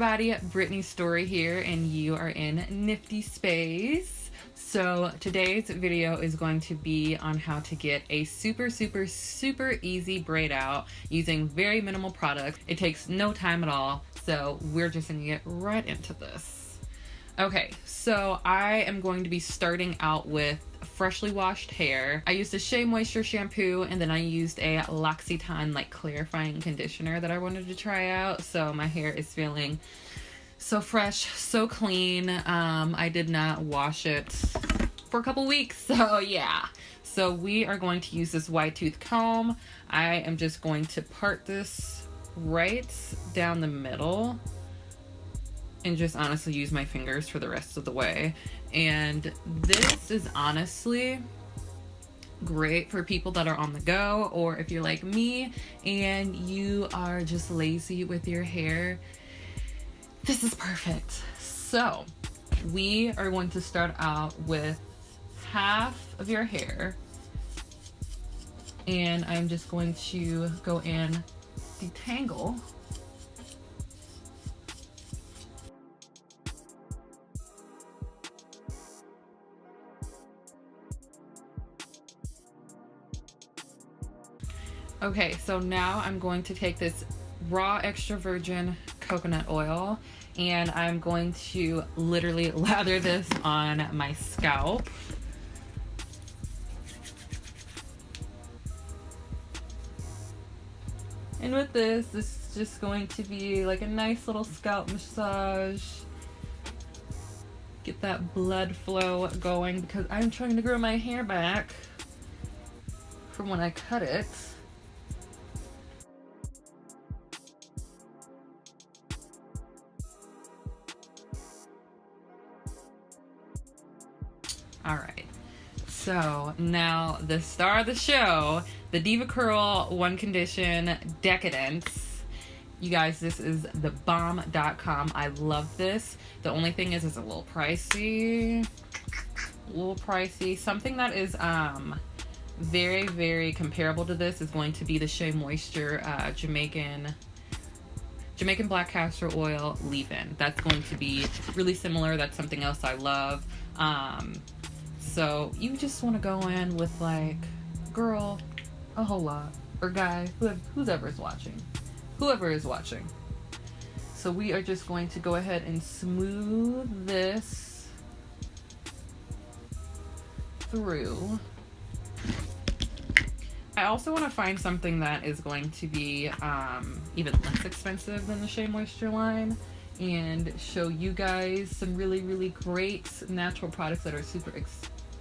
everybody, Brittany Story here, and you are in Nifty Space. So today's video is going to be on how to get a super easy braid out using very minimal product. It takes no time at all, so we're just gonna get right into this. Okay, so I am going to be starting out with freshly washed hair. I used a Shea Moisture shampoo, and then I used a L'Occitane like clarifying conditioner that I wanted to try out. So my hair is feeling so fresh, so clean. I did not wash it for a couple weeks, so yeah. So we are going to use this wide tooth comb. I am just going to part this right down the middle and just honestly use my fingers for the rest of the way. And this is honestly great for people that are on the go, or if you're like me and you are just lazy with your hair, this is perfect. So we are going to start out with half of your hair, and I'm just going to go in detangle. Okay, so now I'm going to take this raw extra virgin coconut oil, and I'm going to literally lather this on my scalp. And with this is just going to be like a nice little scalp massage. Get that blood flow going, because I'm trying to grow my hair back from when I cut it. Alright, so now the star of the show, the Diva Curl One Condition Decadence. You guys, this is the bomb.com. I love this. The only thing is it's a little pricey. Something that is very comparable to this is going to be the Shea Moisture Jamaican black castor oil leave-in. That's going to be really similar. That's something else I love. So you just want to go in with like, girl, a whole lot, or guy, whoever is watching. So we are just going to go ahead and smooth this through. I also want to find something that is going to be even less expensive than the Shea Moisture line, and show you guys some really great natural products that are super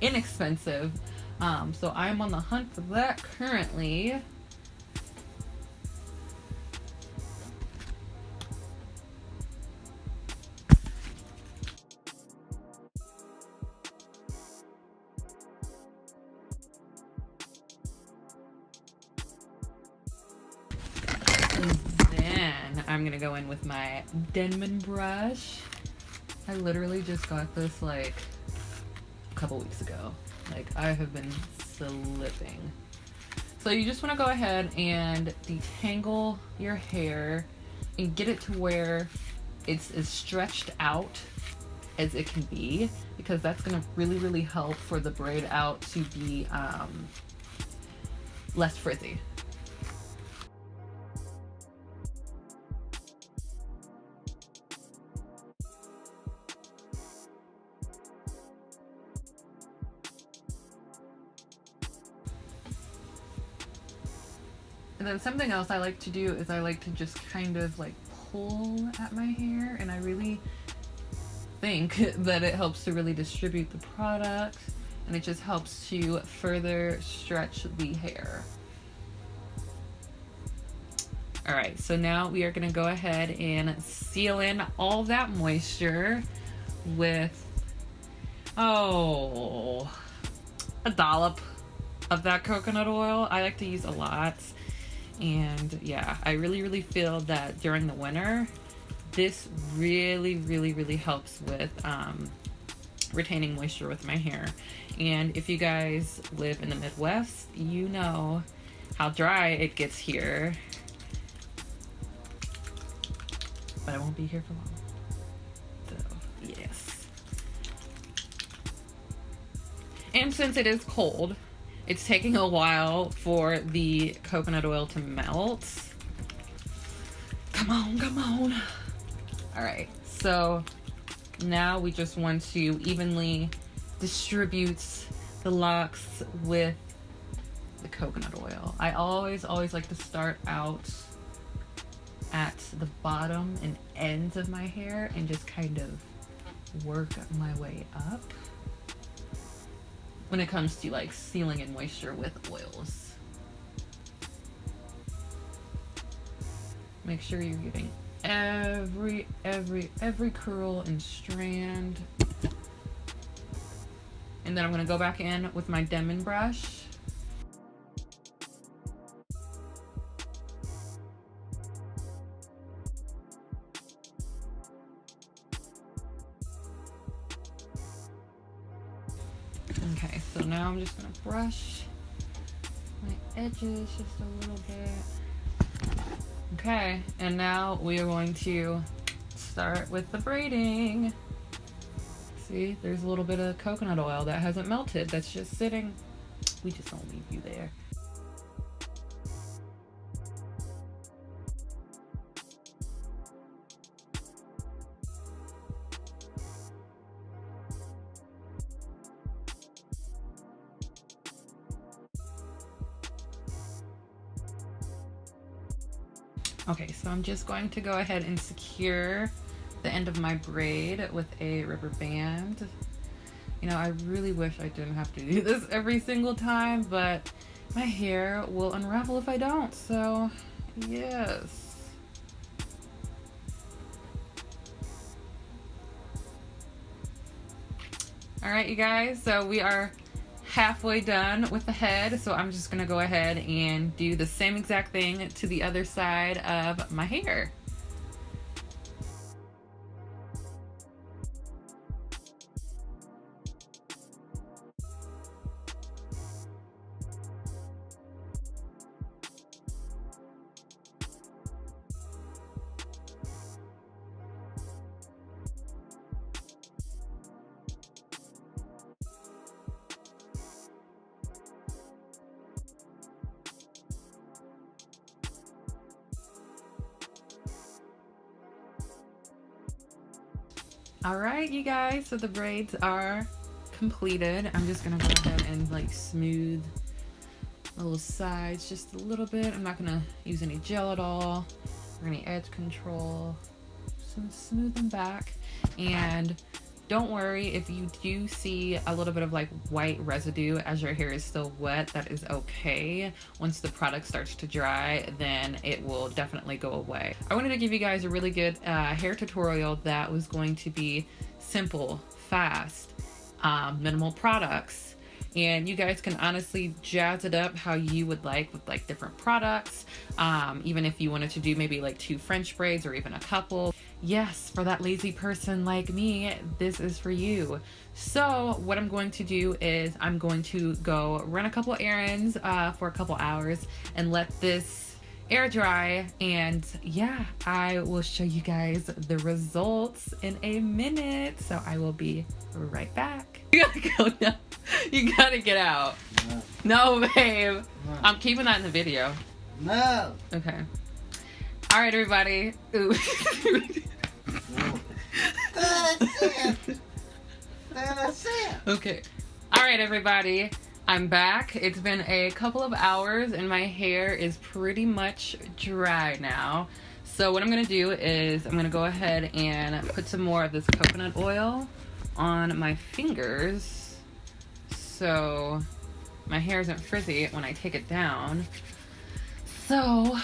inexpensive. So I'm on the hunt for that currently. And then I'm gonna go in with my Denman brush. I literally just got this like a couple weeks ago. Like, I have been slipping. So you just want to go ahead and detangle your hair and get it to where it's as stretched out as it can be, because that's going to really help for the braid out to be less frizzy. And then something else I like to do is I like to just kind of like pull at my hair, and I really think that it helps to really distribute the product, and it just helps to further stretch the hair. Alright, so now we are going to go ahead and seal in all that moisture with, a dollop of that coconut oil. I like to use a lot. And yeah, I really feel that during the winter, this really helps with retaining moisture with my hair. And if you guys live in the Midwest, you know how dry it gets here. but I won't be here for long. So, yes. And since it is cold, it's taking a while for the coconut oil to melt. Come on, come on. All right, so now we just want to evenly distribute the locks with the coconut oil. I always like to start out at the bottom and ends of my hair and just kind of work my way up when it comes to like sealing in moisture with oils. Make sure you're getting every curl and strand. And then I'm gonna go back in with my Demon brush. Okay, so now I'm just gonna brush my edges just a little bit. Okay, and now we are going to start with the braiding. See, there's a little bit of coconut oil that hasn't melted, that's just sitting. We just don't leave you there. Okay, so I'm just going to go ahead and secure the end of my braid with a rubber band. You know, I really wish I didn't have to do this every single time, but my hair will unravel if I don't, so yes. All right, you guys, so we are halfway done with the head, so I'm just gonna go ahead and do the same exact thing to the other side of my hair. All right, you guys, so the braids are completed. I'm just gonna go ahead and like smooth the little sides just a little bit. I'm not gonna use any gel at all or any edge control. Just smooth them back. And don't worry if you do see a little bit of like white residue as your hair is still wet. That is okay. Once the product starts to dry, then it will definitely go away. I wanted to give you guys a really good hair tutorial that was going to be simple, fast, minimal products. And you guys can honestly jazz it up how you would like with like different products. Even if you wanted to do maybe like 2 French braids or even a couple. Yes, for that lazy person like me, this is for you. So what I'm going to do is I'm going to go run a couple errands for a couple hours and let this air dry. And yeah, I will show you guys the results in a minute. So I will be right back. You gotta go now. You gotta get out. No, babe. No. I'm keeping that in the video. No. Okay. All right, everybody. Ooh. Okay. All right, everybody. I'm back. It's been a couple of hours and my hair is pretty much dry now. So what I'm going to do is I'm going to go ahead and put some more of this coconut oil on my fingers so my hair isn't frizzy when I take it down. So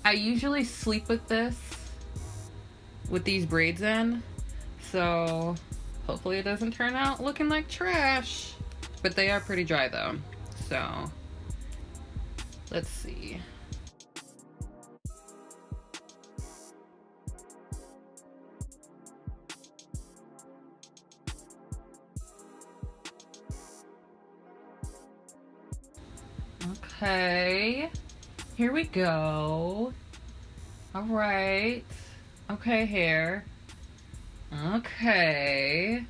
I usually sleep with this, with these braids in, so hopefully it doesn't turn out looking like trash. But they are pretty dry though, so let's see. Okay, here we go. All right, Okay, hair. Okay.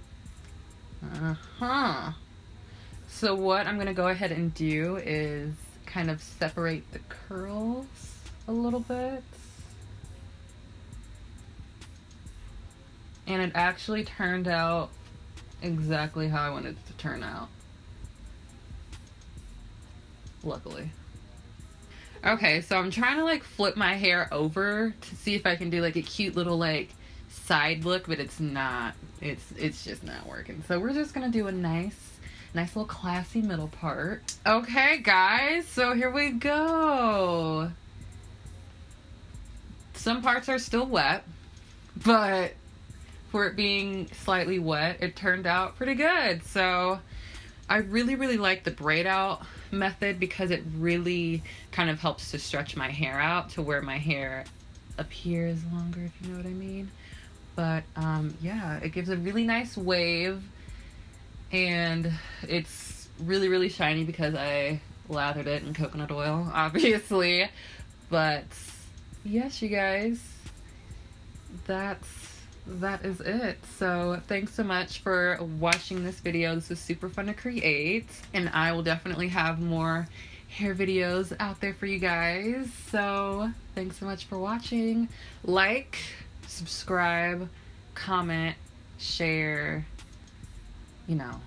So what I'm gonna go ahead and do is kind of separate the curls a little bit. And it actually turned out exactly how I wanted it to turn out. Luckily. Okay, so I'm trying to like flip my hair over to see if I can do like a cute little like side look, but it's not. It's just not working. So we're just gonna do a nice little classy middle part. Okay, guys, so here we go. Some parts are still wet, but for it being slightly wet, it turned out pretty good. So I really like the braid out method because it really kind of helps to stretch my hair out to where my hair appears longer, if you know what I mean. But yeah, it gives a really nice wave, and it's really shiny because I lathered it in coconut oil, obviously. But yes, you guys, that is it. So thanks so much for watching this video. This was super fun to create, and I will definitely have more hair videos out there for you guys. So thanks so much for watching. Like, subscribe, comment, share, you know,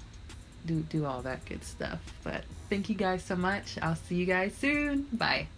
do all that good stuff. But thank you guys so much. I'll see you guys soon. Bye.